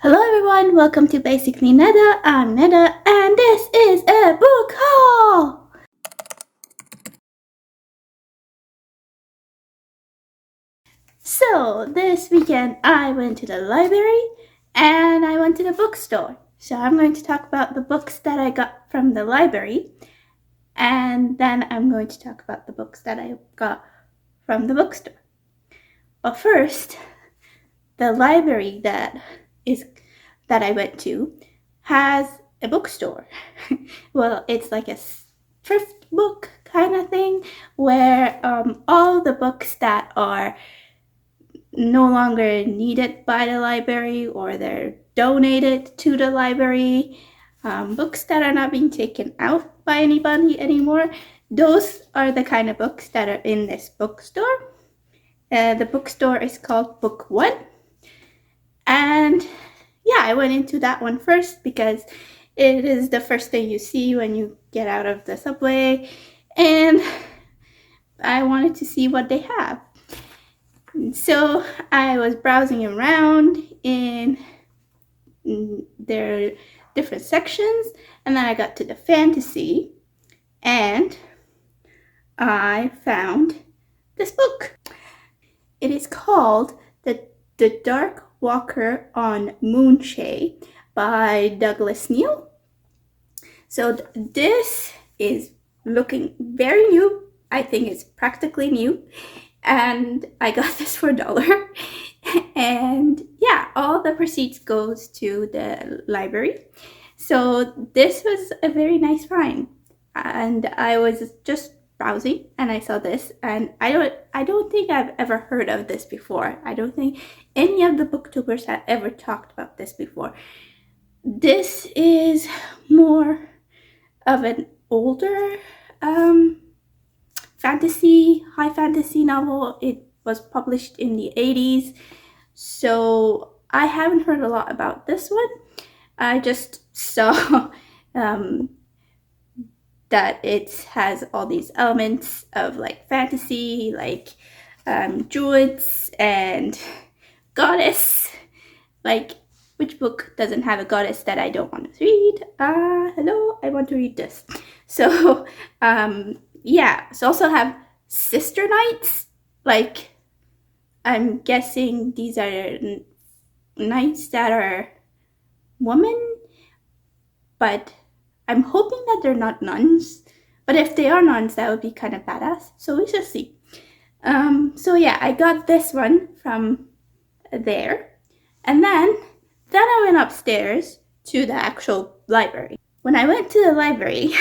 Hello everyone, welcome to Basically Neda. I'm Neda and this is a book haul! So this weekend I went to the library and I went to the bookstore. So I'm going to talk about the books that I got from the library and then I'm going to talk about the books that I got from the bookstore. But first, the library that I went to has a bookstore. Well, it's like a thrift book kind of thing where all the books that are no longer needed by the library or they're donated to the library, books that are not being taken out by anybody anymore, those are the kind of books that are in this bookstore. The bookstore is called Book One. And yeah, I went into that one first because it is the first thing you see when you get out of the subway, and I wanted to see what they have. So I was browsing around in their different sections, and then I got to the fantasy, and I found this book. It is called The Dark Walker on Moonshade by Douglas Neal. So this is looking very new. I think it's practically new. And I got this for $1. And yeah, all the proceeds goes to the library. So this was a very nice find. And I was just browsing and I saw this, and I don't think I've ever heard of this before. I don't think any of the booktubers have ever talked about this before. This is more of an older high fantasy novel. It was published in the 80s, so I haven't heard a lot about this one. I just saw that it has all these elements of like fantasy, like druids and goddess. Like, which book doesn't have a goddess that I don't want to read? Hello, I want to read this. So yeah, so also have sister knights. Like, I'm guessing these are knights that are women, but I'm hoping that they're not nuns. But if they are nuns, that would be kind of badass. So we shall see. So yeah, I got this one from there. And then I went upstairs to the actual library. When I went to the library,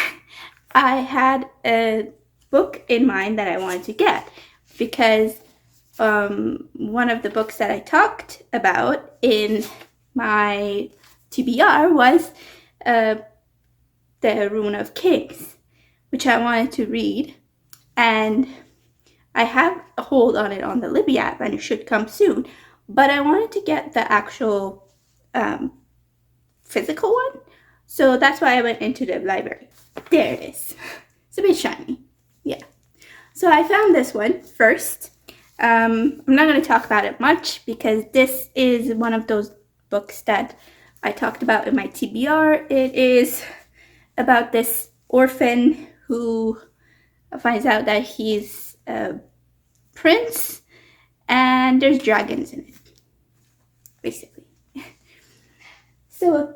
I had a book in mind that I wanted to get because one of the books that I talked about in my TBR was The Rune of Kings, which I wanted to read, and I have a hold on it on the Libby app and it should come soon, but I wanted to get the actual physical one, so that's why I went into the library. There it is. It's a bit shiny. Yeah. So I found this one first. I'm not going to talk about it much because this is one of those books that I talked about in my TBR. It is about this orphan who finds out that he's a prince and there's dragons in it, basically. So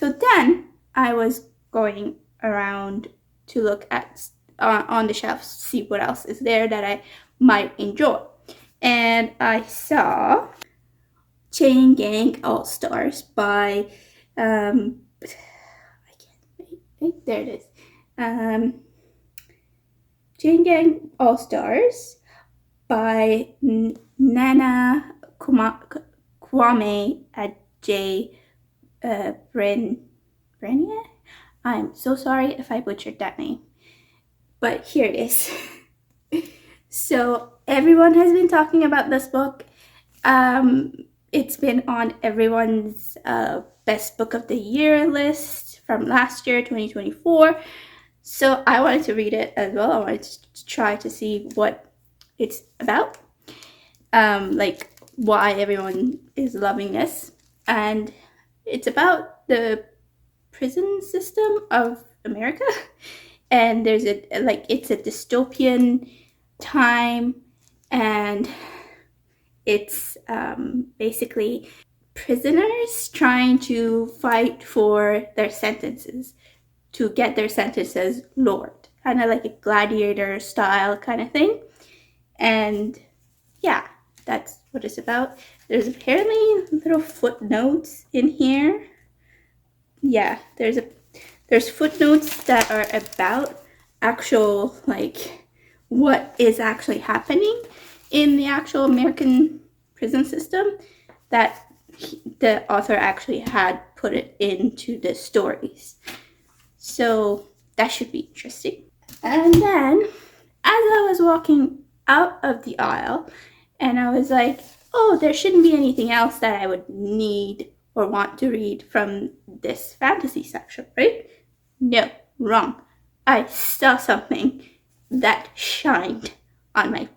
then I was going around to look at on the shelves, see what else is there that I might enjoy. And I saw Chain Gang All Stars by there it is. Chain Gang All Stars by Nana Kwame Adjei-Brenyah. I'm so sorry if I butchered that name, but here it is. So everyone has been talking about this book. It's been on everyone's best book of the year list from last year, 2024. So I wanted to read it as well. I wanted to try to see what it's about, like why everyone is loving this. and it's about the prison system of America. And there's it's a dystopian time, and it's basically prisoners trying to fight for their sentences, to get their sentences lowered, kind of like a gladiator style kind of thing. And yeah, that's what it's about. There's apparently little footnotes in here. Yeah, there's footnotes that are about actual, like, what is actually happening in the actual American prison system, that the author actually had put it into the stories. So that should be interesting. And then, as I was walking out of the aisle, and I was like, oh, there shouldn't be anything else that I would need or want to read from this fantasy section, right? No, wrong. I saw something that shined on my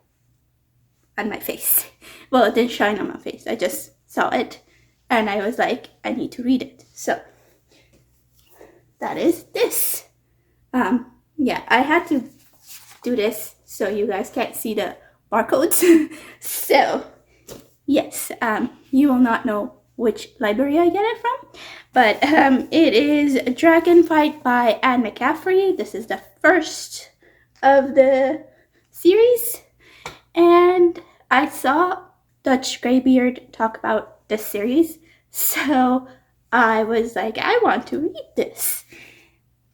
face. Well, it didn't shine on my face. I just saw it, and I was like, I need to read it. So that is this. Yeah, I had to do this so you guys can't see the barcodes. So yes, you will not know which library I get it from, but it is Dragon Fight by Anne McCaffrey. This is the first of the series, and I saw Dutch Greybeard talk about this series, so I was like, I want to read this.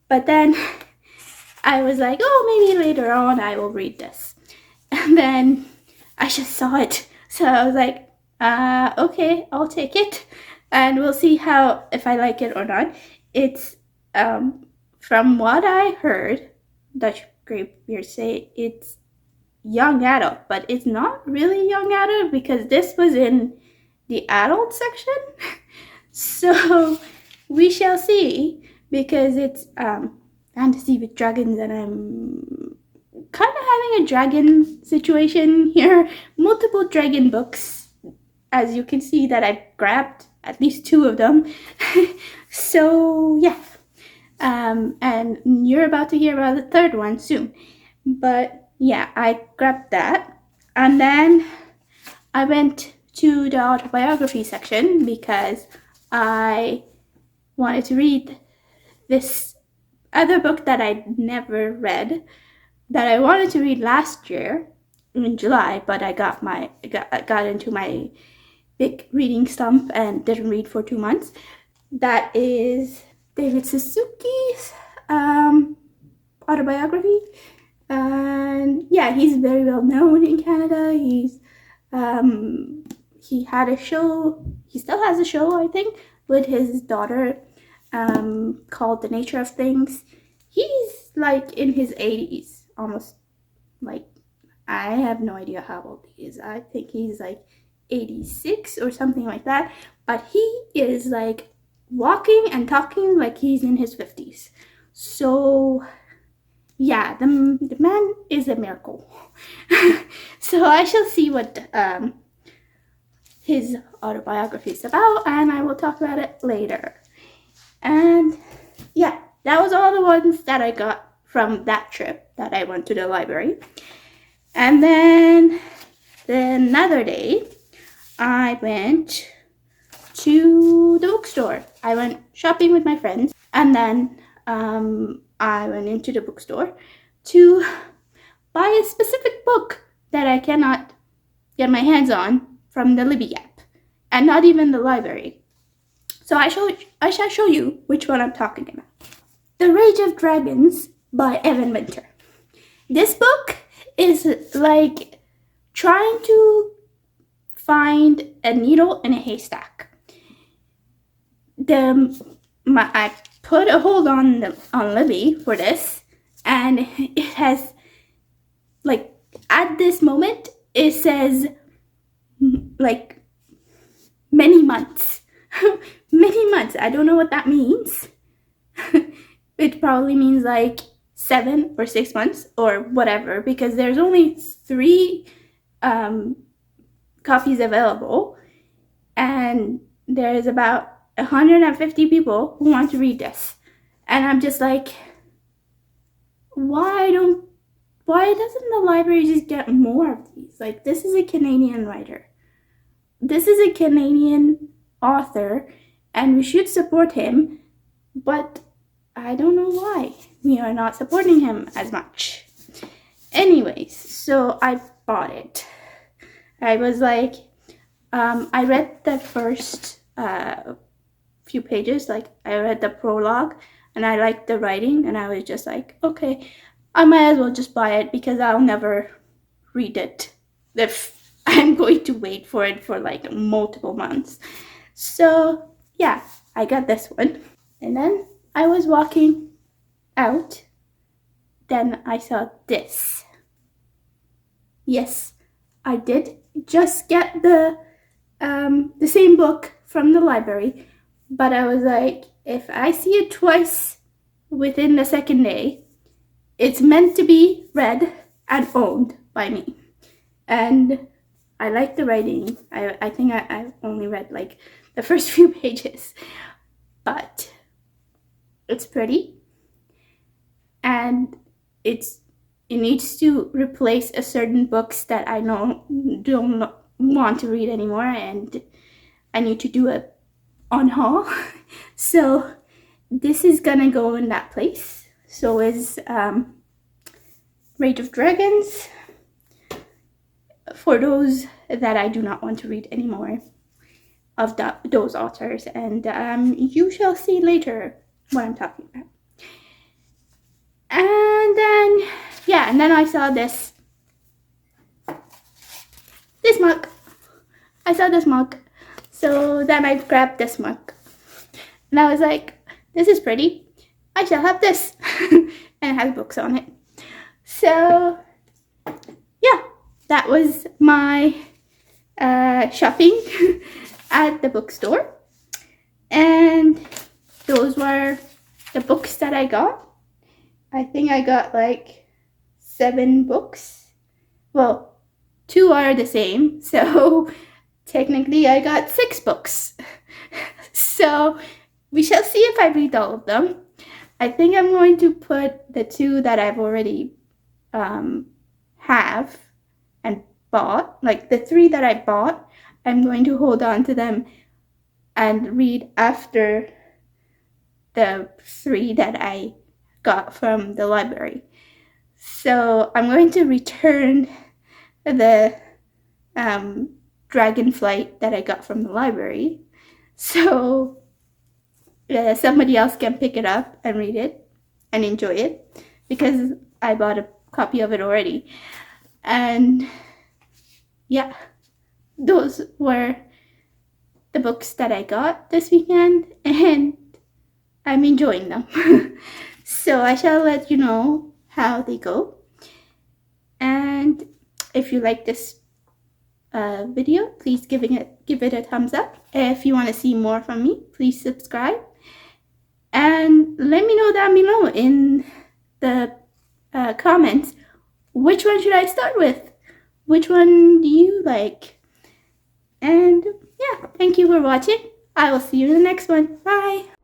But then I was like, oh, maybe later on I will read this. And then I just saw it, so I was like, okay, I'll take it, and we'll see if I like it or not. It's from what I heard Dutch Greybeard say, it's young adult, but it's not really young adult because this was in the adult section. So we shall see, because it's fantasy with dragons, and I'm kind of having a dragon situation here. Multiple dragon books, as you can see, that I've grabbed at least 2 of them. So yeah, and you're about to hear about the 3rd one soon. But yeah, I grabbed that, and then I went to the autobiography section because I wanted to read this other book that I'd never read, that I wanted to read last year in July, but I got into my big reading slump and didn't read for 2 months. That is David Suzuki's autobiography. And yeah, he's very well known in Canada. He had a show, he still has a show, I think, with his daughter, called The Nature of Things. He's like in his 80s, almost, like, I have no idea how old he is. I think he's like 86 or something like that, but he is like walking and talking like he's in his 50s. So yeah, the man is a miracle. So I shall see what his autobiography is about, and I will talk about it later. And yeah, that was all the ones that I got from that trip that I went to the library. And then another day, I went to the bookstore. I went shopping with my friends, and then I went into the bookstore to buy a specific book that I cannot get my hands on from the Libby app, and not even the library. So I shall show you which one I'm talking about. The Rage of Dragons by Evan Winter. This book is like trying to find a needle in a haystack. I put a hold on Libby for this, and it has, like, at this moment it says like many months. Many months. I don't know what that means. It probably means like 7 or 6 months or whatever, because there's only 3 copies available, and there is about 150 people who want to read this. And I'm just like, why doesn't the library just get more of these? Like, this is a Canadian writer. This is a Canadian author, and we should support him, but I don't know why we are not supporting him as much. Anyways, so I bought it. I was like, I read the first few pages, like I read the prologue, and I liked the writing, and I was just like, okay, I might as well just buy it because I'll never read it if I'm going to wait for it for like multiple months. So yeah, I got this one. And then I was walking out, then I saw this. Yes, I did just get the same book from the library, but I was like, if I see it twice within the second day, it's meant to be read and owned by me. And I like the writing. I think I only read like the first few pages, but it's pretty, and it needs to replace a certain books that I don't want to read anymore, and I need to do it on haul. So this is gonna go in that place. So is Rage of Dragons, for those that I do not want to read anymore of those authors, and you shall see later what I'm talking about. And then, yeah, and then I saw this mug. I saw this mug, so then I grabbed this mug, and I was like, this is pretty. I shall have this. And it has books on it. So yeah, that was my shopping at the bookstore, and those were the books that I got. I think I got like 7 books. Well, 2 are the same, so technically I got 6 books. So we shall see if I read all of them. I think I'm going to put the 2 that I've already have and bought, like the 3 that I bought, I'm going to hold on to them and read after the 3 that I got from the library. So I'm going to return the Dragonflight that I got from the library, so somebody else can pick it up and read it and enjoy it, because I bought a copy of it already. And yeah, those were the books that I got this weekend, and I'm enjoying them. So I shall let you know how they go. And if you like this video, please give it a thumbs up. If you want to see more from me, please subscribe. And let me know down below in the comments, which one should I start with? Which one do you like? And yeah, thank you for watching. I will see you in the next one. Bye!